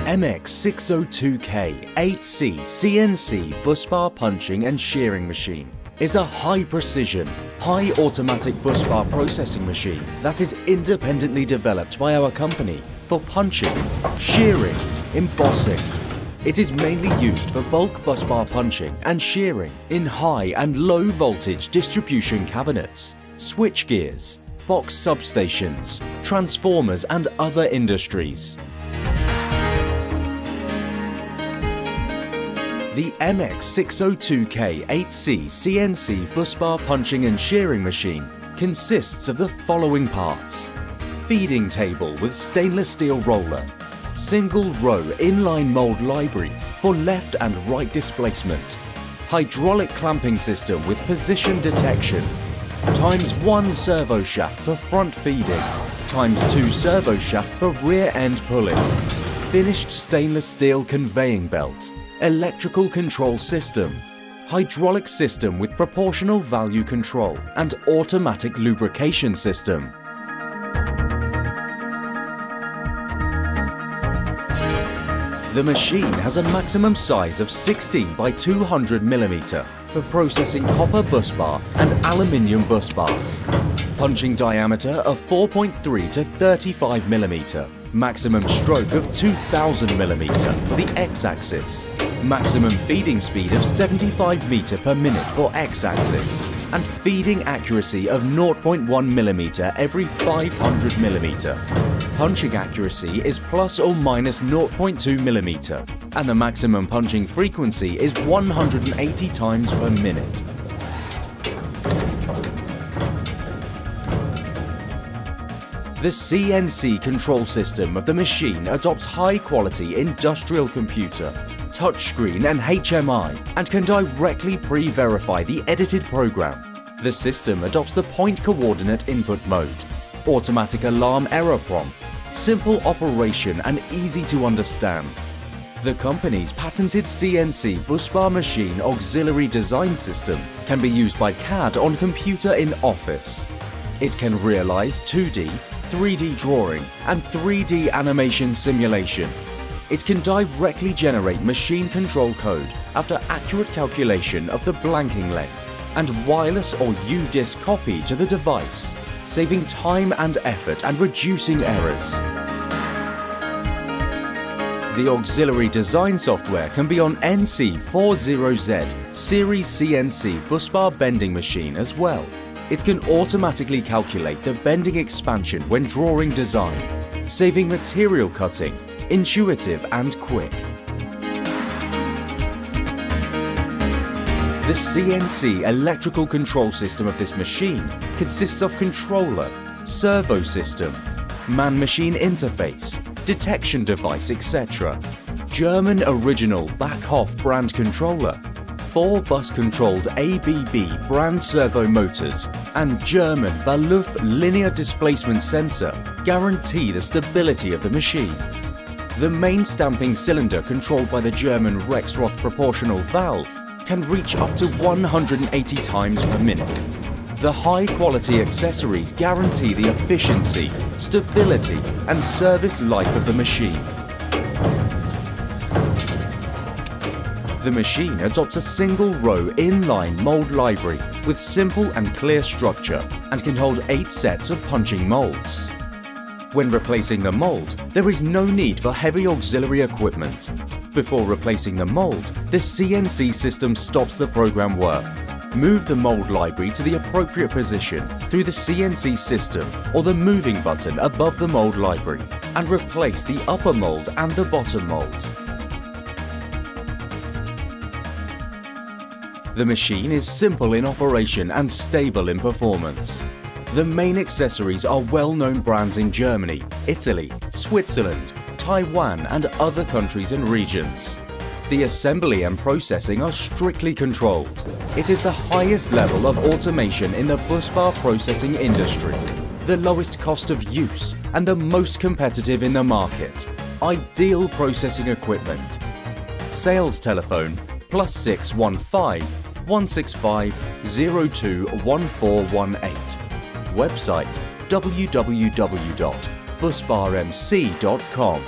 MX602K 8C CNC busbar punching and shearing machine is a high-precision, high-automatic busbar processing machine that is independently developed by our company for punching, shearing, embossing. It is mainly used for bulk busbar punching and shearing in high and low voltage distribution cabinets, switch gears, box substations, transformers and other industries. The MX602K 8C CNC busbar punching and shearing machine consists of the following parts: feeding table with stainless steel roller, single row inline mold library for left and right displacement, hydraulic clamping system with position detection, ×1 servo shaft for front feeding, ×2 servo shaft for rear end pulling, finished stainless steel conveying belt, electrical control system, hydraulic system with proportional value control and automatic lubrication system. The machine has a maximum size of 16 by 200 mm for processing copper busbar and aluminium busbars. Punching diameter of 4.3 to 35 mm. Maximum stroke of 2000 mm for the x-axis. Maximum feeding speed of 75 meter per minute for x-axis. And feeding accuracy of 0.1 mm every 500 mm. Punching accuracy is plus or minus 0.2 mm. And the maximum punching frequency is 180 times per minute. The CNC control system of the machine adopts high-quality industrial computer, touchscreen and HMI, and can directly pre-verify the edited program. The system adopts the point coordinate input mode, automatic alarm error prompt, simple operation and easy to understand. The company's patented CNC busbar machine auxiliary design system can be used by CAD on computer in office. It can realize 2D, 3D drawing and 3D animation simulation. It can directly generate machine control code after accurate calculation of the blanking length and wireless or UDISC copy to the device, saving time and effort and reducing errors. The auxiliary design software can be on NC40Z Series CNC busbar bending machine as well. It can automatically calculate the bending expansion when drawing design, saving material cutting, intuitive and quick. The CNC electrical control system of this machine consists of controller, servo system, man-machine interface, detection device, etc. German original Backhoff brand controller, 4 bus-controlled ABB brand servo motors and German Baluf linear displacement sensor guarantee the stability of the machine. The main stamping cylinder, controlled by the German Rexroth proportional valve, can reach up to 180 times per minute. The high-quality accessories guarantee the efficiency, stability and service life of the machine. The machine adopts a single-row inline mold library with simple and clear structure and can hold 8 sets of punching molds. When replacing the mold, there is no need for heavy auxiliary equipment. Before replacing the mold, the CNC system stops the program work. Move the mold library to the appropriate position through the CNC system or the moving button above the mold library and replace the upper mold and the bottom mold. The machine is simple in operation and stable in performance. The main accessories are well-known brands in Germany, Italy, Switzerland, Taiwan and other countries and regions. The assembly and processing are strictly controlled. It is the highest level of automation in the busbar processing industry, the lowest cost of use and the most competitive in the market. Ideal processing equipment. Sales telephone +615 165 021418. Website www.busbarmc.com.